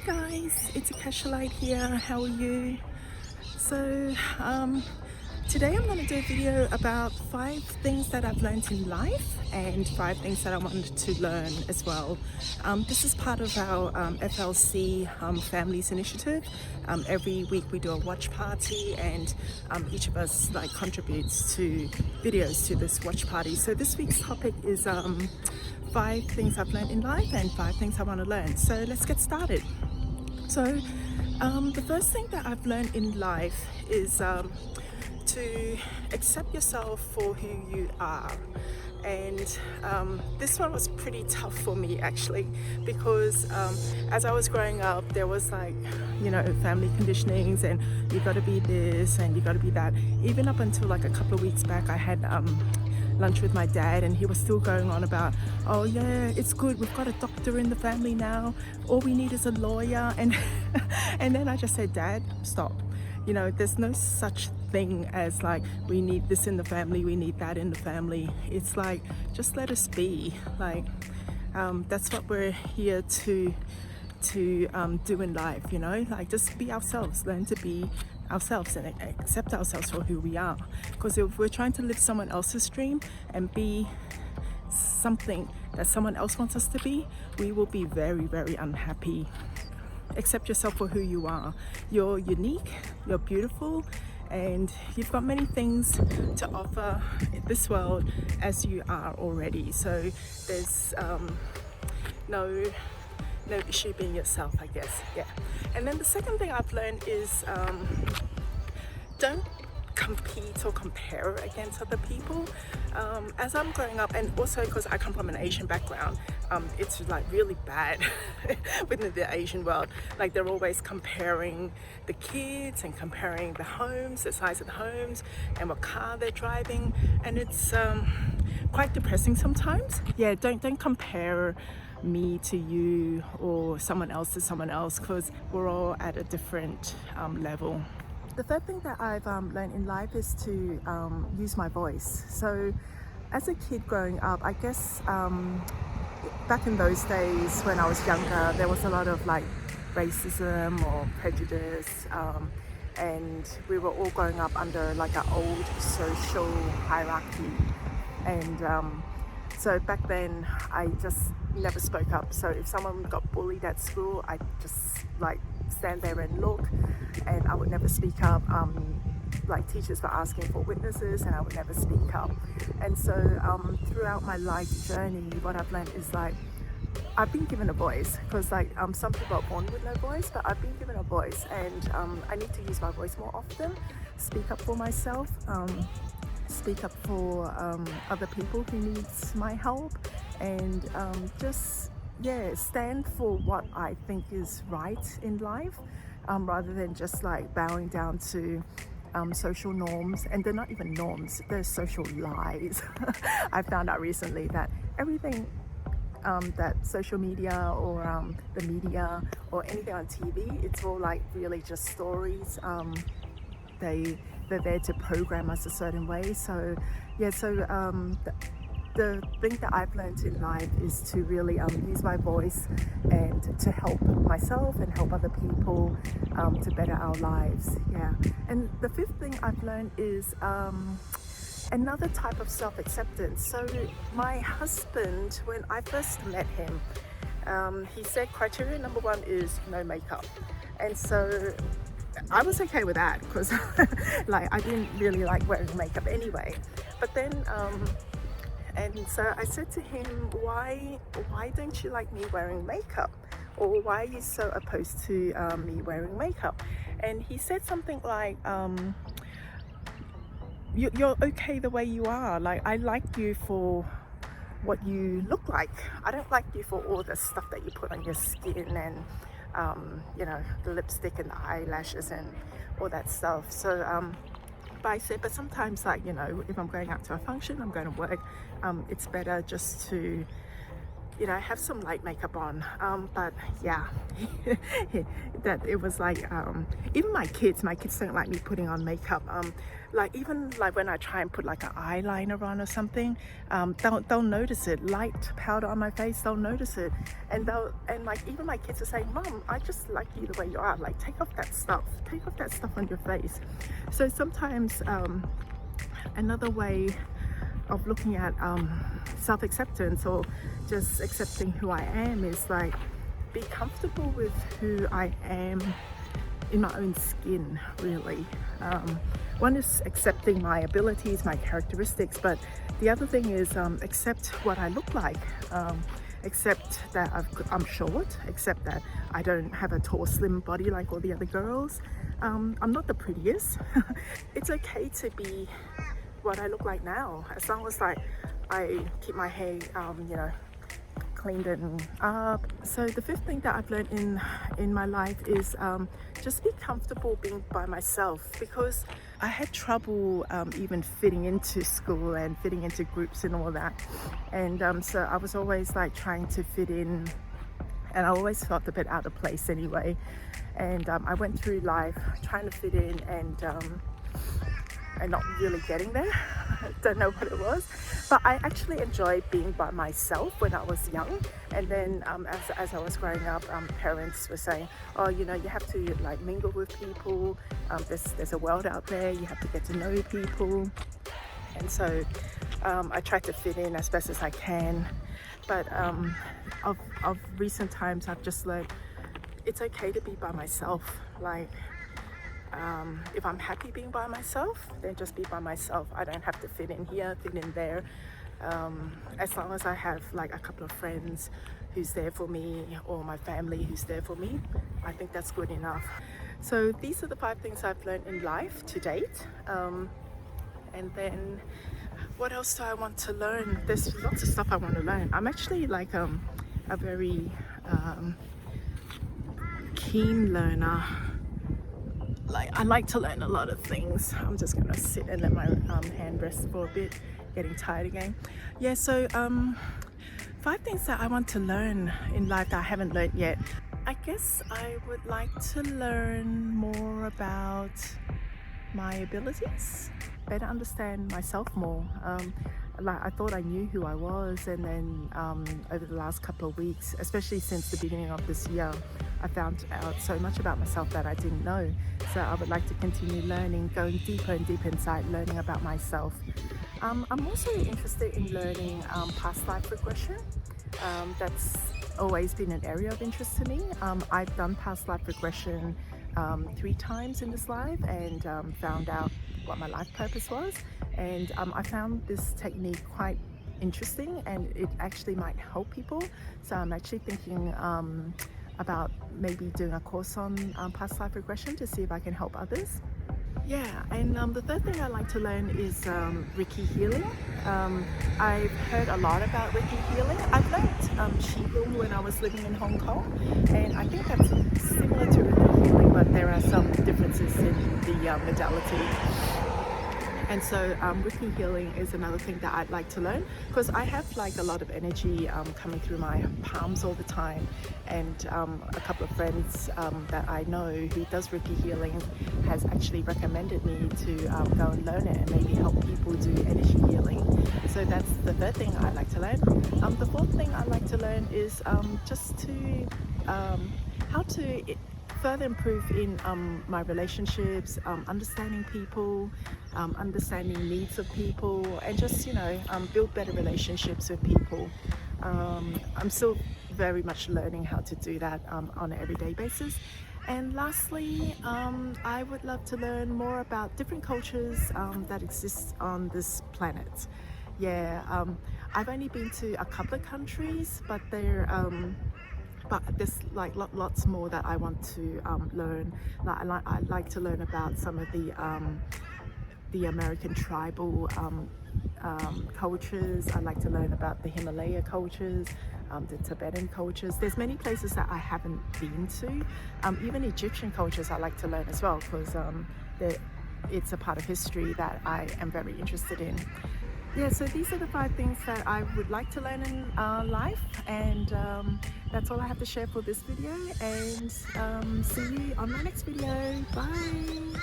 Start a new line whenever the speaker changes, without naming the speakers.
guys, it's Akashalite here. How are you? So today I'm going to do a video about 5 things that I've learned in life and 5 things that I wanted to learn as well. This is part of our FLC Families Initiative. Every week we do a watch party, and each of us contributes to videos to this watch party. So this week's topic is 5 things I've learned in life and 5 things I want to learn. So let's get started. So the first thing that I've learned in life is to accept yourself for who you are. And this one was pretty tough for me actually, because as I was growing up there was family conditionings, and you got to be this and you got to be that. Even up until a couple of weeks back, I had lunch with my dad, and he was still going on about, oh yeah, it's good, we've got a doctor in the family now, all we need is a lawyer. And and then I just said, Dad, stop. There's no such thing as we need this in the family, we need that in the family. It's just let us be. That's what we're here to do in life, just be ourselves, learn to be ourselves and accept ourselves for who we are. Because if we're trying to live someone else's dream and be something that someone else wants us to be, we will be very, very unhappy. Accept yourself for who you are. You're unique, you're beautiful, and you've got many things to offer this world as you are already. So there's no issue being yourself, I guess. Yeah. And then the second thing I've learned is don't compete or compare against other people. As I'm growing up, and also because I come from an Asian background, it's really bad within the Asian world. They're always comparing the kids and comparing the homes, the size of the homes, and what car they're driving, and it's quite depressing sometimes. Yeah, don't compare me to you or someone else to someone else, because we're all at a different level. The third thing that I've learned in life is to use my voice. So as a kid growing up, I guess back in those days when I was younger, there was a lot of racism or prejudice, and we were all growing up under an old social hierarchy. And so back then I just never spoke up. So if someone got bullied at school, I just stand there and look, and I would never speak up. Teachers were asking for witnesses, and I would never speak up. And so throughout my life journey, what I've learned is I've been given a voice, because some people are born with no voice, but I've been given a voice, and I need to use my voice more often, speak up for myself, speak up for other people who needs my help, and stand for what I think is right in life, rather than just bowing down to social norms. And they're not even norms, they're social lies. I found out recently that everything that social media or the media or anything on TV, it's all really just stories. They're there to program us a certain way. So yeah, the thing that I've learned in life is to really use my voice and to help myself and help other people to better our lives. Yeah. And the 5th thing I've learned is another type of self-acceptance. So my husband, when I first met him, he said criteria number 1 is no makeup. And so I was okay with that, because I didn't really like wearing makeup anyway. But then and so I said to him, why don't you like me wearing makeup? Or why are you so opposed to me wearing makeup? And he said something like, you're okay the way you are. I like you for what you look like. I don't like you for all the stuff that you put on your skin, and the lipstick and the eyelashes and all that stuff. So but I said, but sometimes if I'm going out to a function, I'm going to work, it's better just to you know, I have some light makeup on, but yeah, that it was like, even my kids don't like me putting on makeup. Like even like when I try and put like an eyeliner on or something, they'll notice it. Light powder on my face, they'll notice it, and like even my kids are saying, "Mom, I just like you the way you are. Like take off that stuff on your face." So sometimes another way of looking at self-acceptance, or just accepting who I am, is like be comfortable with who I am in my own skin, really. One is accepting my abilities, my characteristics, but the other thing is accept what I look like. Accept that I'm short, accept that I don't have a tall, slim body like all the other girls. I'm not the prettiest. It's okay to be what I look like now, as long as like I keep my hair, you know, cleaned and up. So the fifth thing that I've learned in my life is just be comfortable being by myself, because I had trouble even fitting into school and fitting into groups and all that, and so I was always like trying to fit in, and I always felt a bit out of place anyway, and I went through life trying to fit in and not really getting there. Don't know what it was, but I actually enjoyed being by myself when I was young. And then as I was growing up, parents were saying, oh, you know, you have to like mingle with people, there's a world out there, you have to get to know people. And so I tried to fit in as best as I can, but of recent times I've just learned it's okay to be by myself. Like if I'm happy being by myself, then just be by myself. I don't have to fit in here, fit in there. As long as I have like a couple of friends who's there for me, or my family who's there for me, I think that's good enough. So these are the 5 things I've learned in life to date. And then what else do I want to learn? There's lots of stuff I want to learn. I'm actually like a very keen learner. Like I like to learn a lot of things. I'm just gonna sit and let my hand rest for a bit, getting tired again. Yeah, so 5 things that I want to learn in life that I haven't learned yet. I guess I would like to learn more about my abilities, better understand myself more. Like I thought I knew who I was, and then over the last couple of weeks, especially since the beginning of this year, I found out so much about myself that I didn't know. So I would like to continue learning, going deeper and deeper inside, learning about myself. I'm also interested in learning past life regression. That's always been an area of interest to me. I've done past life regression 3 times in this life, and found out what my life purpose was, and I found this technique quite interesting, and it actually might help people. So I'm actually thinking about maybe doing a course on past life regression to see if I can help others. Yeah, and the third thing I like to learn is Reiki healing. I've heard a lot about Reiki healing. I've learned Qigong when I was living in Hong Kong, and I think that's similar to Reiki healing, but there are some differences in the modality. And so Reiki healing is another thing that I'd like to learn, because I have like a lot of energy coming through my palms all the time, and a couple of friends that I know who does Reiki healing has actually recommended me to go and learn it and maybe help people do energy healing. So that's the third thing I'd like to learn. The fourth thing I'd like to learn is just to how to further improve in my relationships, understanding people, understanding needs of people, and just, you know, build better relationships with people. I'm still very much learning how to do that on an everyday basis. And lastly, I would love to learn more about different cultures that exist on this planet. Yeah, I've only been to a couple of countries, but but there's like lots more that I want to learn. I'd like to learn about some of the American tribal cultures. I'd like to learn about the Himalaya cultures, the Tibetan cultures. There's many places that I haven't been to. Even Egyptian cultures I'd like to learn as well, because it's a part of history that I am very interested in. yeah, so these are the 5 things that I would like to learn in life, and that's all I have to share for this video, and see you on my next video. Bye.